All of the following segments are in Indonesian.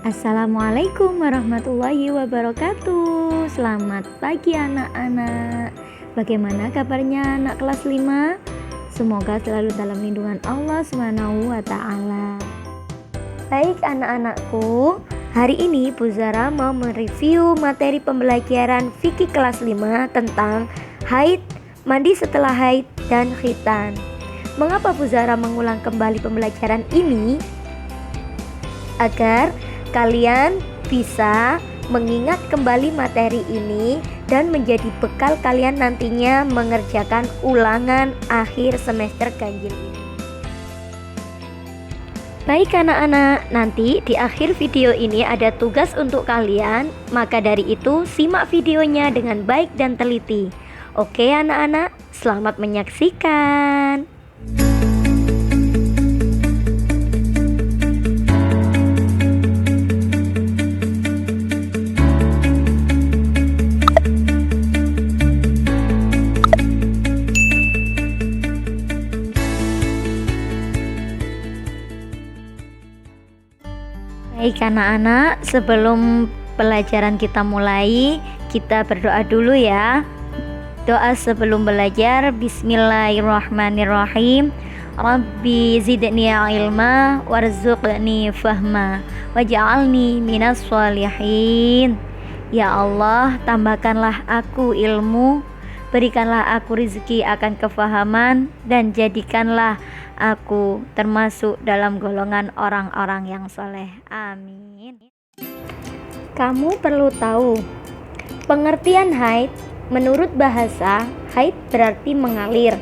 Assalamualaikum warahmatullahi wabarakatuh. Selamat pagi anak-anak. Bagaimana kabarnya anak kelas 5? Semoga selalu dalam lindungan Allah Subhanahu wa taala. Baik anak-anakku, hari ini Bu Zara mau mereview materi pembelajaran fikih kelas 5 tentang haid, mandi setelah haid, dan khitan. Mengapa Bu Zara mengulang kembali pembelajaran ini? Agar kalian bisa mengingat kembali materi ini dan menjadi bekal kalian nantinya mengerjakan ulangan akhir semester ganjil ini. Baik anak-anak, nanti di akhir video ini ada tugas untuk kalian, maka dari itu simak videonya dengan baik dan teliti. Oke anak-anak, selamat menyaksikan. Baik anak-anak, sebelum pelajaran kita mulai, kita berdoa dulu ya. Doa sebelum belajar, Bismillahirrahmanirrahim. Rabbi zidni ilma warzuqni fahma waj'alni minas sholihin. Ya Allah, tambahkanlah aku ilmu, berikanlah aku rezeki akan kefahaman, dan jadikanlah aku termasuk dalam golongan orang-orang yang soleh. Amin. Kamu perlu tahu, pengertian haid menurut bahasa, haid berarti mengalir.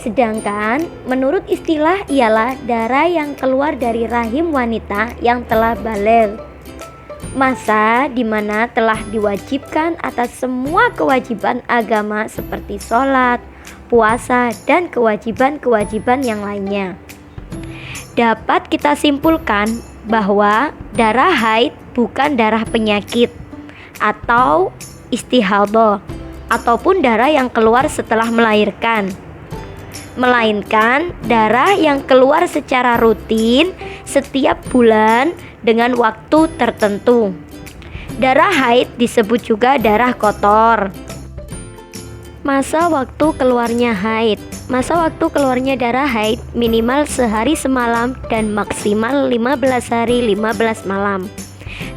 Sedangkan menurut istilah ialah darah yang keluar dari rahim wanita yang telah baligh. Masa di mana telah diwajibkan atas semua kewajiban agama seperti sholat, puasa, dan kewajiban-kewajiban yang lainnya. Dapat kita simpulkan bahwa darah haid bukan darah penyakit atau istihadah ataupun darah yang keluar setelah melahirkan, melainkan darah yang keluar secara rutin setiap bulan dengan waktu tertentu. Darah haid disebut juga darah kotor. Masa waktu keluarnya haid. Masa waktu keluarnya darah haid minimal sehari semalam dan maksimal 15 hari 15 malam.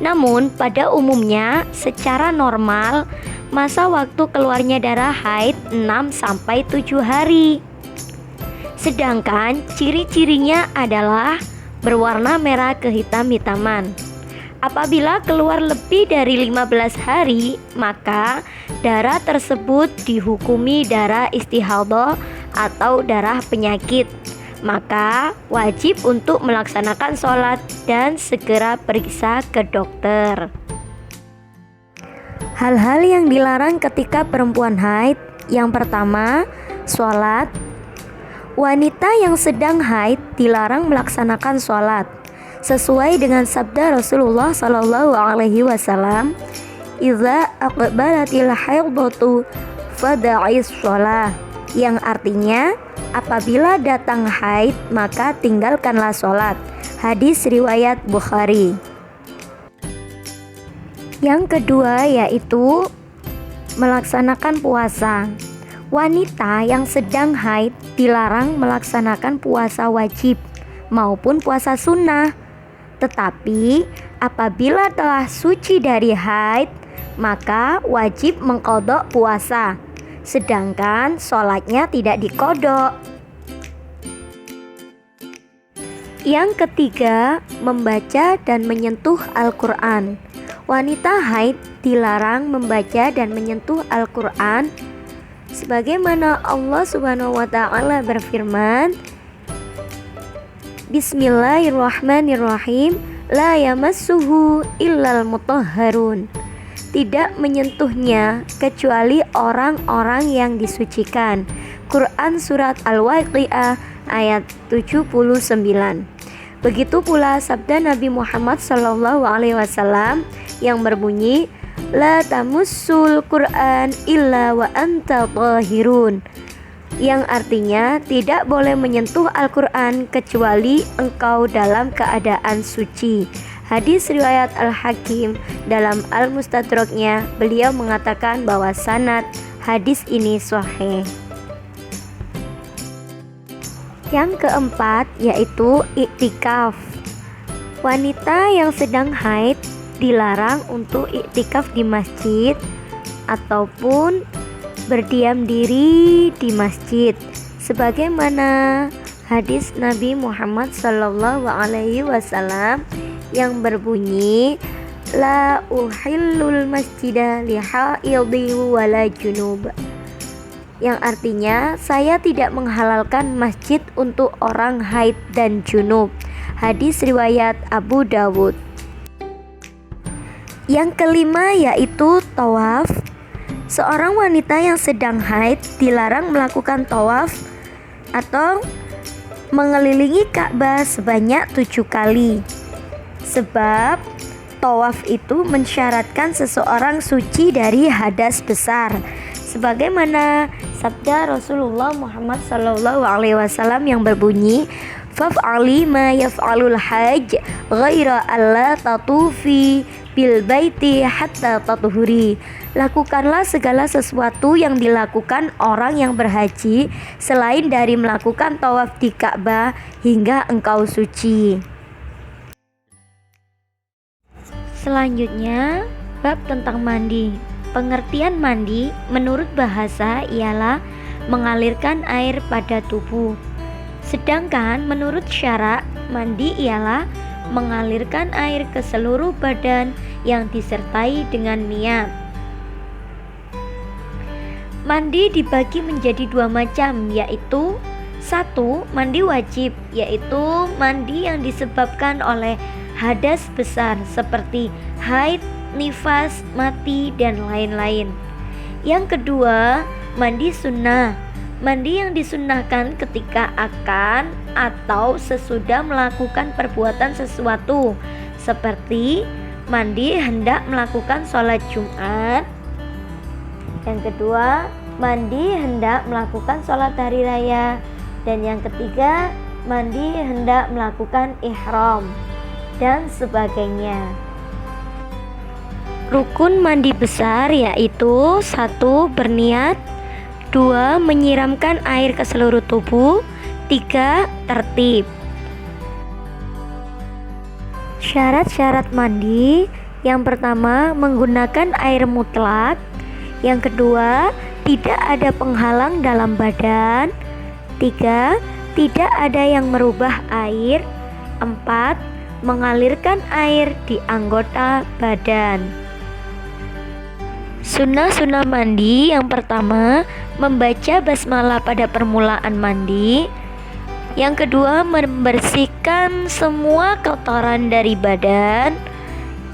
Namun pada umumnya secara normal masa waktu keluarnya darah haid 6-7 hari. Sedangkan ciri-cirinya adalah berwarna merah kehitam-hitaman. Apabila keluar lebih dari 15 hari, maka darah tersebut dihukumi darah istihadah atau darah penyakit. Maka wajib untuk melaksanakan sholat dan segera periksa ke dokter. Hal-hal yang dilarang ketika perempuan haid. Yang pertama, sholat. Wanita yang sedang haid dilarang melaksanakan sholat sesuai dengan sabda Rasulullah Sallallahu Alaihi Wasallam, "Idza aqbalatil haidatu fada'is sholah," yang artinya apabila datang haid maka tinggalkanlah sholat. Hadis riwayat Bukhari. Yang kedua yaitu melaksanakan puasa. Wanita yang sedang haid dilarang melaksanakan puasa wajib maupun puasa sunnah. Tetapi apabila telah suci dari haid, maka wajib mengqadha puasa, sedangkan sholatnya tidak diqadha. Yang ketiga, membaca dan menyentuh Al-Quran. Wanita haid dilarang membaca dan menyentuh Al-Quran, sebagaimana Allah Subhanahu wa taala berfirman, Bismillahirrahmanirrahim, la yamassuhu illal mutahharun. Tidak menyentuhnya kecuali orang-orang yang disucikan. Quran surat Al-Waqiah ayat 79. Begitu pula sabda Nabi Muhammad SAW yang berbunyi, la tamussul Quran illa wa anta tahirun, yang artinya tidak boleh menyentuh Al-Quran kecuali engkau dalam keadaan suci. Hadis riwayat Al-Hakim dalam Al-Mustadraknya, beliau mengatakan bahwa sanad hadis ini sahih. Yang keempat yaitu iktikaf. Wanita yang sedang haid dilarang untuk iktikaf di masjid ataupun berdiam diri di masjid, sebagaimana hadis Nabi Muhammad SAW yang berbunyi, la uhillul masjidah li haidhi wala junub, yang artinya saya tidak menghalalkan masjid untuk orang haid dan junub. Hadis riwayat Abu Dawud. Yang kelima yaitu tawaf. Seorang wanita yang sedang haid dilarang melakukan tawaf atau mengelilingi Ka'bah sebanyak 7 kali. Sebab tawaf itu mensyaratkan seseorang suci dari hadas besar, sebagaimana sabda Rasulullah Muhammad SAW yang berbunyi, faf'ali ma yaf'alul hajj ghaira alla tatufi bil baiti hatta tatuhuri. Lakukanlah segala sesuatu yang dilakukan orang yang berhaji selain dari melakukan tawaf di Ka'bah hingga engkau suci. Selanjutnya, bab tentang mandi. Pengertian mandi menurut bahasa ialah mengalirkan air pada tubuh. Sedangkan menurut syara, mandi ialah mengalirkan air ke seluruh badan yang disertai dengan niat. Mandi dibagi menjadi 2 macam, yaitu 1. Mandi wajib, yaitu mandi yang disebabkan oleh hadas besar seperti haid, nifas, mati, dan lain-lain. Yang kedua, mandi sunnah. Mandi yang disunnahkan ketika akan atau sesudah melakukan perbuatan sesuatu, seperti mandi hendak melakukan sholat Jumat. Yang kedua, mandi hendak melakukan sholat hari raya. Dan yang ketiga, mandi hendak melakukan ihram dan sebagainya. Rukun mandi besar yaitu 1. Berniat, 2. Menyiramkan air ke seluruh tubuh, 3. Tertib. Syarat-syarat mandi: yang pertama, menggunakan air mutlak. Yang kedua, tidak ada penghalang dalam badan. 3. Tidak ada yang merubah air. 4. Mengalirkan air di anggota badan. Sunnah-sunnah mandi: yang pertama, membaca basmalah pada permulaan mandi. Yang kedua, membersihkan semua kotoran dari badan.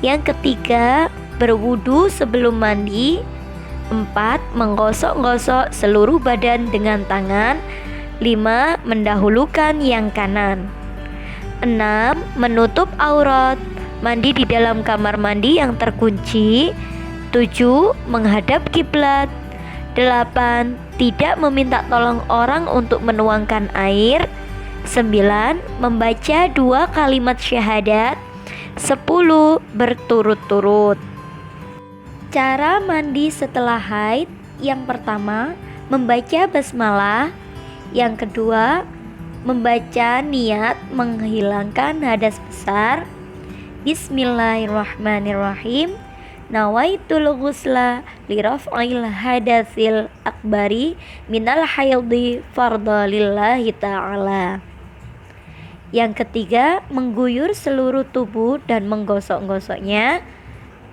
Yang ketiga, berwudu sebelum mandi. 4. Menggosok-gosok seluruh badan dengan tangan. 5. Mendahulukan yang kanan. 6. Menutup aurat, mandi di dalam kamar mandi yang terkunci. 7. Menghadap kiblat. 8. Tidak meminta tolong orang untuk menuangkan air. 9. Membaca 2 kalimat syahadat. 10. Berturut-turut. Cara mandi setelah haid: yang pertama, membaca basmalah. Yang kedua, membaca niat menghilangkan hadas besar. Bismillahirrahmanirrahim. Nawaitul ghusla li raf'il hadatsil akbari minal haidhi fardha lillahi ta'ala. Yang ketiga, mengguyur seluruh tubuh dan menggosok-gosoknya.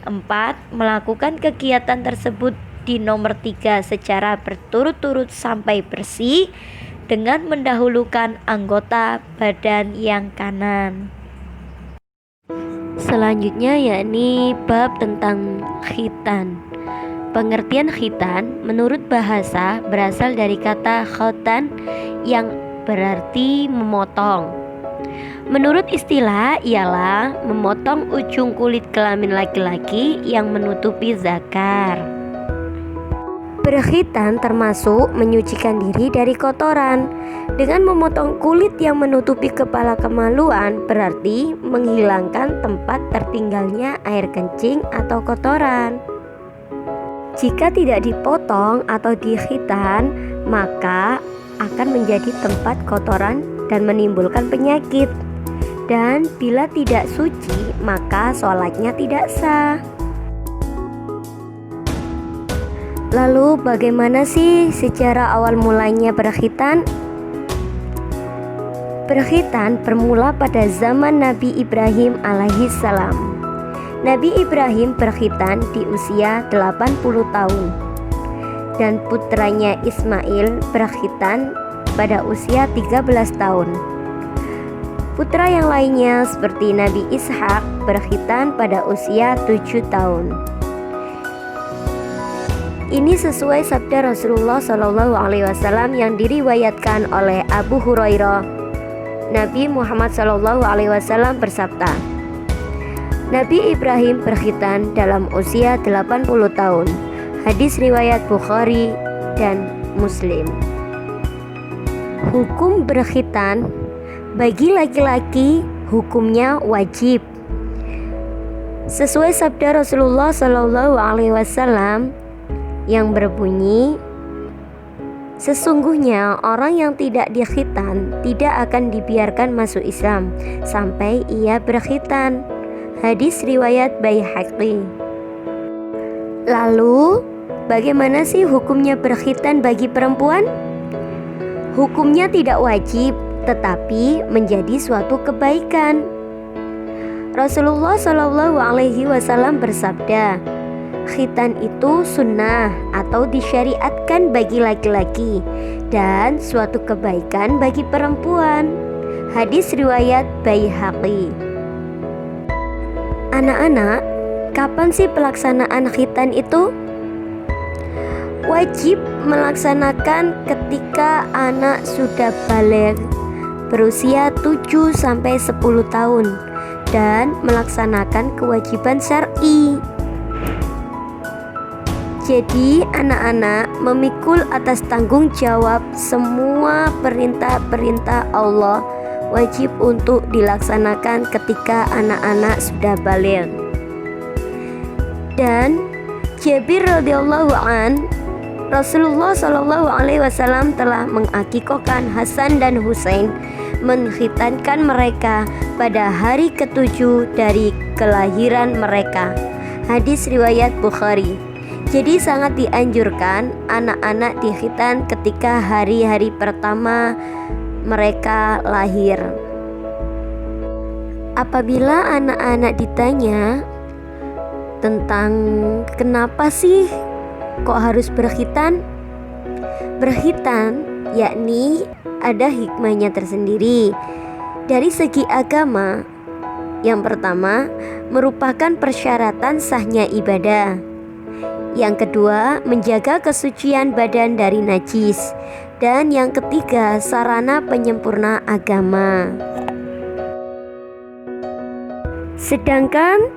4. Melakukan kegiatan tersebut di nomor 3 secara berturut-turut sampai bersih dengan mendahulukan anggota badan yang kanan. Selanjutnya yakni bab tentang khitan. Pengertian khitan menurut bahasa berasal dari kata khotan yang berarti memotong. Menurut istilah ialah memotong ujung kulit kelamin laki-laki yang menutupi zakar. Berkhitan termasuk menyucikan diri dari kotoran. Dengan memotong kulit yang menutupi kepala kemaluan berarti menghilangkan tempat tertinggalnya air kencing atau kotoran. Jika tidak dipotong atau dikhitan, maka akan menjadi tempat kotoran dan menimbulkan penyakit. Dan bila tidak suci, maka sholatnya tidak sah. Lalu bagaimana sih sejarah awal mulanya berkhitan? Berkhitan bermula pada zaman Nabi Ibrahim alaihissalam. Nabi Ibrahim berkhitan di usia 80 tahun dan putranya Ismail berkhitan pada usia 13 tahun. Putra yang lainnya seperti Nabi Ishak berkhitan pada usia 7 tahun. Ini sesuai sabda Rasulullah SAW yang diriwayatkan oleh Abu Hurairah. Nabi Muhammad SAW bersabda, Nabi Ibrahim berkhitan dalam usia 80 tahun. Hadis riwayat Bukhari dan Muslim. Hukum berkhitan bagi laki-laki hukumnya wajib. Sesuai sabda Rasulullah SAW yang berbunyi, sesungguhnya orang yang tidak dikhitan tidak akan dibiarkan masuk Islam sampai ia berkhitan. Hadis riwayat Baihaqi. Lalu, bagaimana sih hukumnya berkhitan bagi perempuan? Hukumnya tidak wajib, tetapi menjadi suatu kebaikan. Rasulullah SAW bersabda, khitan itu sunnah atau disyariatkan bagi laki-laki dan suatu kebaikan bagi perempuan. Hadis riwayat Baihaqi. Anak-anak, kapan sih pelaksanaan khitan itu? Wajib melaksanakan ketika anak sudah balik berusia 7-10 tahun dan melaksanakan kewajiban syar'i. Jadi anak-anak memikul atas tanggung jawab semua perintah-perintah Allah wajib untuk dilaksanakan ketika anak-anak sudah baligh. Dan Jabir radhiyallahu an, Rasulullah SAW telah mengakikahkan Hasan dan Husain, mengkhitankan mereka pada hari ke-7 dari kelahiran mereka. Hadis riwayat Bukhari. Jadi sangat dianjurkan anak-anak dikhitan ketika hari-hari pertama mereka lahir. Apabila anak-anak ditanya tentang kenapa sih kok harus berkhitan? Berkhitan yakni ada hikmahnya tersendiri. Dari segi agama, yang pertama merupakan persyaratan sahnya ibadah. Yang kedua, menjaga kesucian badan dari najis. Dan yang ketiga, sarana penyempurna agama. Sedangkan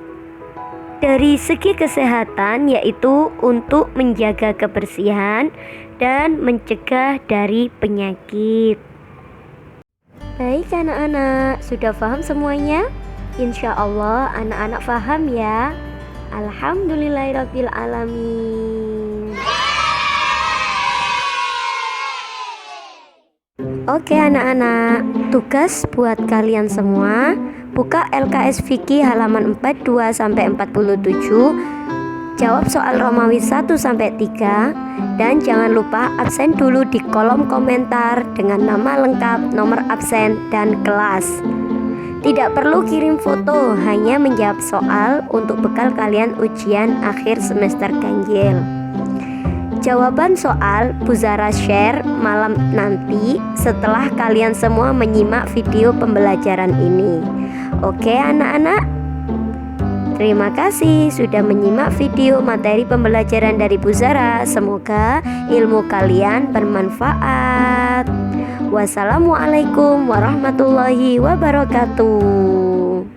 dari segi kesehatan, yaitu untuk menjaga kebersihan dan mencegah dari penyakit. Baik anak-anak, sudah paham semuanya? Insya Allah anak-anak paham ya. Alhamdulillahirabbil alamin. Oke anak-anak, tugas buat kalian semua, buka LKS Fikih halaman 42-47, jawab soal Romawi 1-3, dan jangan lupa absen dulu di kolom komentar dengan nama lengkap, nomor absen, dan kelas. Tidak perlu kirim foto, hanya menjawab soal untuk bekal kalian ujian akhir semester ganjil. Jawaban soal Bu Zara share malam nanti setelah kalian semua menyimak video pembelajaran ini. Oke anak-anak? Terima kasih sudah menyimak video materi pembelajaran dari Bu Zara. Semoga ilmu kalian bermanfaat. Wassalamualaikum warahmatullahi wabarakatuh.